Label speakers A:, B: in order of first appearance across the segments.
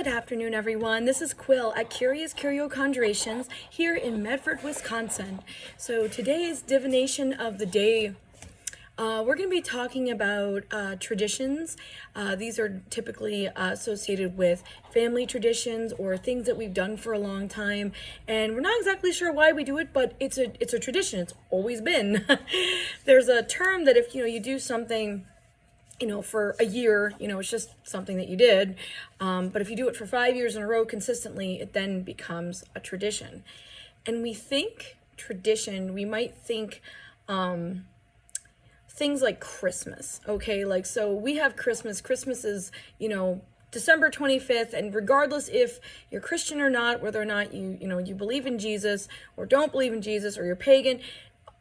A: Good afternoon, everyone. This is Quill at Curious Curio Conjurations here in Medford, Wisconsin. So today's divination of the day, we're going to be talking about traditions. These are typically associated with family traditions or things that we've done for a long time, and we're not exactly sure why we do it, but it's a tradition. It's always been. There's a term that if you do something for a year, it's just something that you did. But if you do it for 5 years in a row consistently, it then becomes a tradition. And we think tradition, we might think things like Christmas, okay? So we have Christmas. Christmas is, December 25th, and regardless if you're Christian or not, whether or not you believe in Jesus or don't believe in Jesus or you're pagan,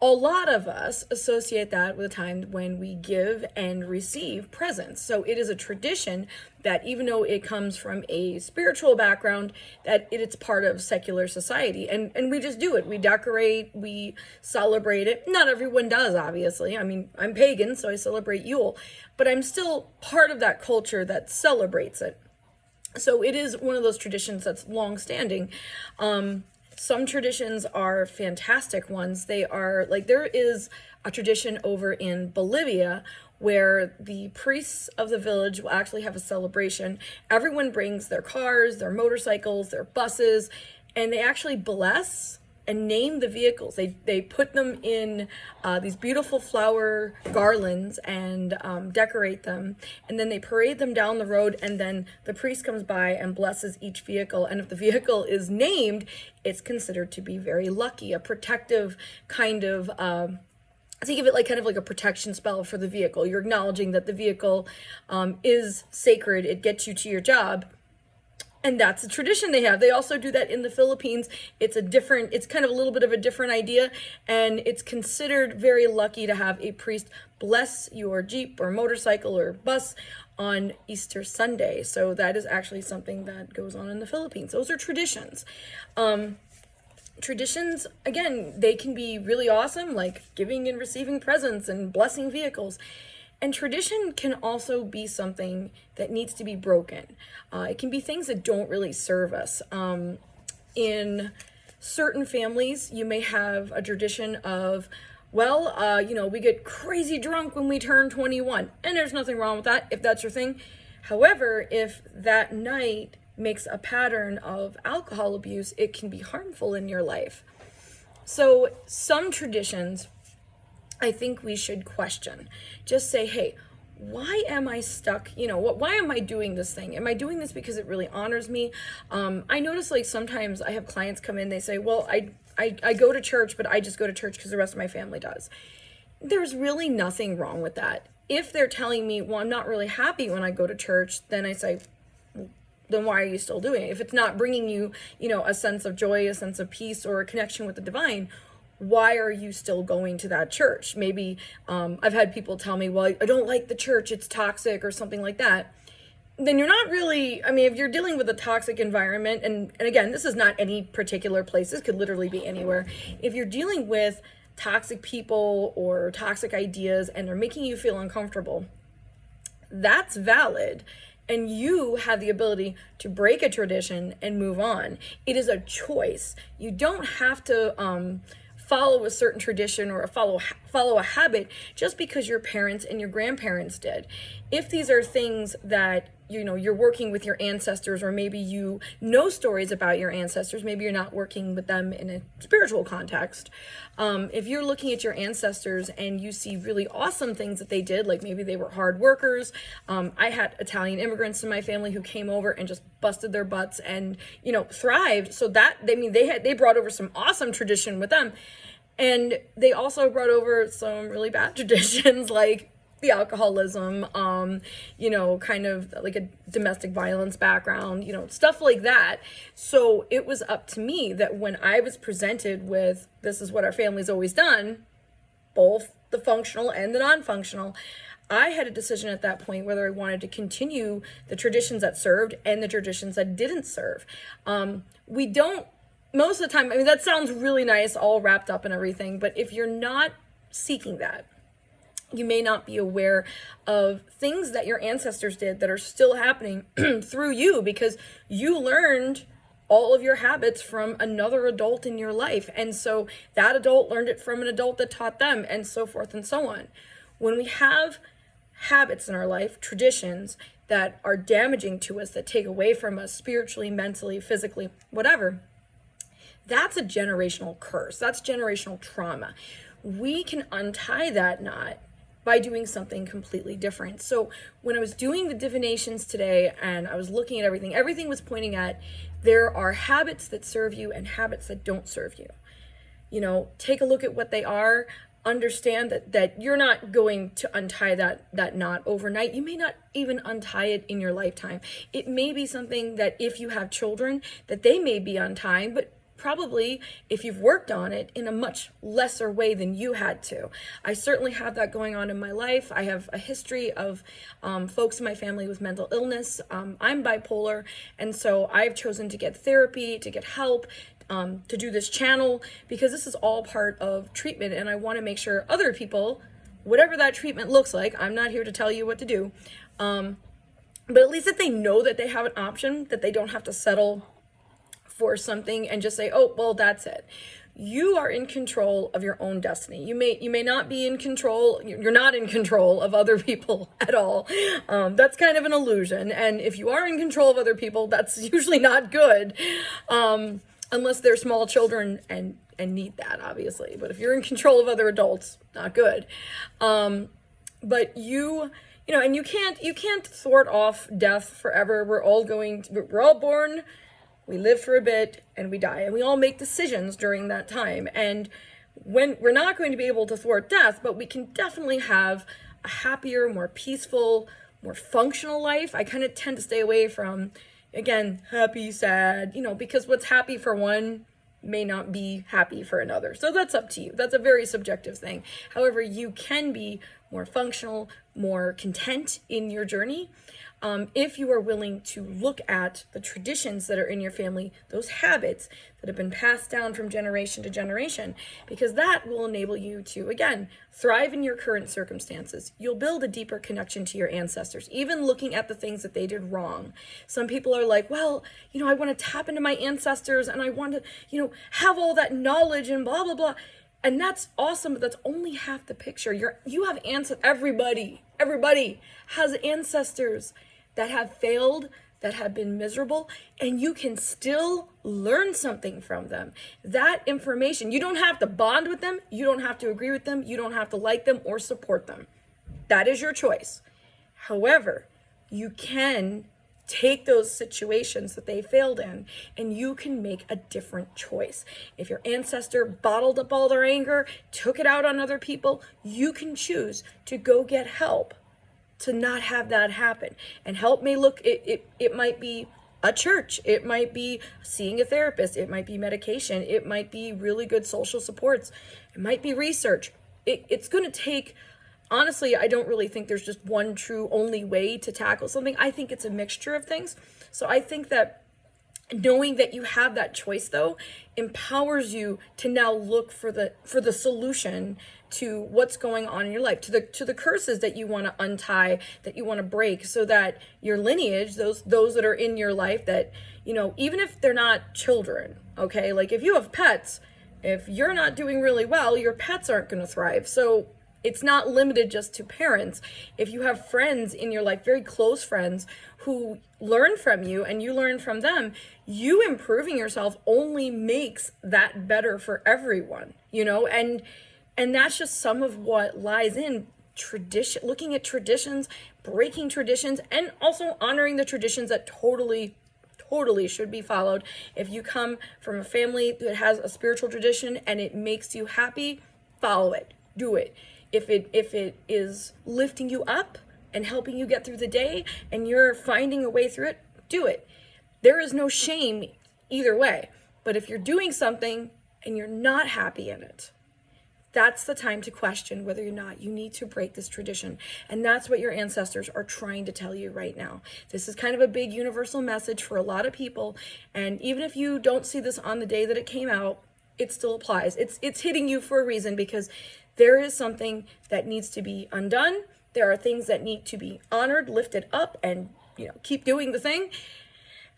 A: a lot of us associate that with a time when we give and receive presents. So it is a tradition that even though it comes from a spiritual background, that it's part of secular society. And we just do it. We decorate, we celebrate it. Not everyone does, obviously. I mean, I'm pagan, so I celebrate Yule. But I'm still part of that culture that celebrates it. So it is one of those traditions that's long-standing. Some traditions are fantastic ones. They are there is a tradition over in Bolivia where the priests of the village will actually have a celebration. Everyone brings their cars, their motorcycles, their buses, and they actually bless and name the vehicles. They put them in these beautiful flower garlands and decorate them, and then they parade them down the road, and then the priest comes by and blesses each vehicle. And if the vehicle is named, it's considered to be very lucky, a protective kind of think of it kind of like a protection spell for the vehicle. You're acknowledging that the vehicle is sacred. It gets you to your job. And that's a tradition they have. They also do that in the Philippines. It's kind of a little bit of a different idea, and it's considered very lucky to have a priest bless your Jeep or motorcycle or bus on Easter Sunday. So that is actually something that goes on in the Philippines. Those are traditions. Traditions, again, they can be really awesome, like giving and receiving presents and blessing vehicles. And tradition can also be something that needs to be broken. It can be things that don't really serve us. In certain families, you may have a tradition of, we get crazy drunk when we turn 21. And there's nothing wrong with that if that's your thing. However, if that night makes a pattern of alcohol abuse, it can be harmful in your life. So some traditions I think we should question. Just say, hey, why am I stuck? Why am I doing this thing? Am I doing this because it really honors me? I notice sometimes I have clients come in, they say, well, I go to church, but I just go to church because the rest of my family does. There's really nothing wrong with that. If they're telling me, well, I'm not really happy when I go to church, then I say, then why are you still doing it? If it's not bringing you, a sense of joy, a sense of peace, or a connection with the divine, why are you still going to that church? Maybe I've had people tell me, well, I don't like the church, it's toxic or something like that. Then you're not really, if you're dealing with a toxic environment, and again, this is not any particular place, this could literally be anywhere. If you're dealing with toxic people or toxic ideas and they're making you feel uncomfortable, that's valid. And you have the ability to break a tradition and move on. It is a choice. You don't have to follow a certain tradition or follow a habit just because your parents and your grandparents did. If these are things that you're working with your ancestors, or maybe you know stories about your ancestors, maybe you're not working with them in a spiritual context. If you're looking at your ancestors and you see really awesome things that they did, like maybe they were hard workers. I had Italian immigrants in my family who came over and just busted their butts and thrived. So that they brought over some awesome tradition with them, and they also brought over some really bad traditions like the alcoholism, kind of like a domestic violence background, stuff like that. So it was up to me that when I was presented with, this is what our family's always done, both the functional and the non-functional, I had a decision at that point whether I wanted to continue the traditions that served and the traditions that didn't serve. We don't, most of the time, that sounds really nice, all wrapped up and everything, but if you're not seeking that, You may not be aware of things that your ancestors did that are still happening through you, because you learned all of your habits from another adult in your life. And so that adult learned it from an adult that taught them, and so forth and so on. When we have habits in our life, traditions that are damaging to us, that take away from us spiritually, mentally, physically, whatever, that's a generational curse. That's generational trauma. We can untie that knot by doing something completely different. So when I was doing the divinations today and I was looking at everything was pointing at, there are habits that serve you and habits that don't serve you. You know, take a look at what they are. Understand that you're not going to untie that knot overnight. You may not even untie it in your lifetime. It may be something that if you have children, that they may be untying, but probably if you've worked on it in a much lesser way than you had to. I certainly have that going on in my life. I have a history of folks in my family with mental illness. I'm bipolar, and so I've chosen to get therapy, to get help, to do this channel, because this is all part of treatment, and I want to make sure other people, whatever that treatment looks like, I'm not here to tell you what to do, but at least that they know that they have an option, that they don't have to settle for something and just say, oh, well, that's it. You are in control of your own destiny. You may not be in control. You're not in control of other people at all. That's kind of an illusion. And if you are in control of other people, that's usually not good, unless they're small children and need that, obviously. But if you're in control of other adults, not good. But you know, and you can't thwart off death forever. We're all born. We live for a bit and we die, and we all make decisions during that time. And when we're not going to be able to thwart death, but we can definitely have a happier, more peaceful, more functional life. I kind of tend to stay away from, again, happy, sad, you know, because what's happy for one may not be happy for another. So that's up to you. That's a very subjective thing. However, you can be more functional, more content in your journey, if you are willing to look at the traditions that are in your family, those habits that have been passed down from generation to generation, because that will enable you to, again, thrive in your current circumstances. You'll build a deeper connection to your ancestors, even looking at the things that they did wrong. Some people are like, well, you know, I want to tap into my ancestors and I want to, you know, have all that knowledge and blah, blah, blah. And that's awesome, but that's only half the picture. You have ancestors. Everybody has ancestors that have failed, that have been miserable, and you can still learn something from them. That information, you don't have to bond with them, you don't have to agree with them, you don't have to like them or support them. That is your choice. However, you can take those situations that they failed in, and you can make a different choice. If your ancestor bottled up all their anger, took it out on other people, you can choose to go get help to not have that happen. And help may look, it might be a church, it might be seeing a therapist, it might be medication, it might be really good social supports, it might be research. It's going to take, honestly, I don't really think there's just one true only way to tackle something. I think it's a mixture of things. So I think that knowing that you have that choice, though, empowers you to now look for the solution to what's going on in your life, to the curses that you want to untie, that you want to break, so that your lineage, those that are in your life, that, you know, even if they're not children, okay, like if you have pets, if you're not doing really well, your pets aren't going to thrive. So it's not limited just to parents. If you have friends in your life, very close friends, who learn from you and you learn from them, you improving yourself only makes that better for everyone, you know? And that's just some of what lies in tradition, looking at traditions, breaking traditions, and also honoring the traditions that totally should be followed. If you come from a family that has a spiritual tradition and it makes you happy, follow it, do it. If it is lifting you up and helping you get through the day and you're finding a way through it, do it. There is no shame either way. But if you're doing something and you're not happy in it, that's the time to question whether or not you need to break this tradition. And that's what your ancestors are trying to tell you right now. This is kind of a big universal message for a lot of people. And even if you don't see this on the day that it came out, it still applies. It's hitting you for a reason, because there is something that needs to be undone. There are things that need to be honored, lifted up, and, you know, keep doing the thing.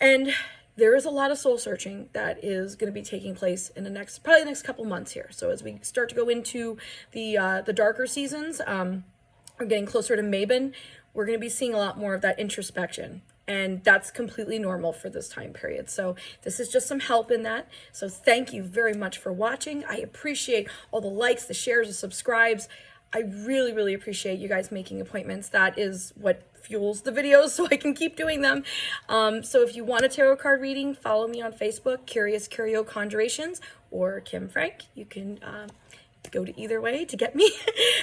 A: And there is a lot of soul searching that is going to be taking place in probably the next couple months here. So as we start to go into the darker seasons, we're getting closer to Mabon, we're going to be seeing a lot more of that introspection. And that's completely normal for this time period. So this is just some help in that. So thank you very much for watching. I appreciate all the likes, the shares, the subscribes. I really, really appreciate you guys making appointments. That is what fuels the videos, so I can keep doing them. So if you want a tarot card reading, follow me on Facebook, Curious Curio Conjurations, or Kim Frank. You can go to either way to get me.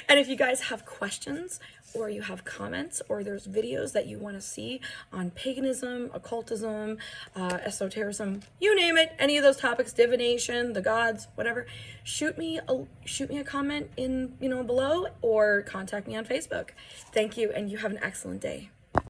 A: And if you guys have questions, or you have comments, or there's videos that you want to see on paganism, occultism, esotericism, you name it, any of those topics, divination, the gods, whatever, shoot me a comment in, below, or contact me on Facebook. Thank you, and you have an excellent day.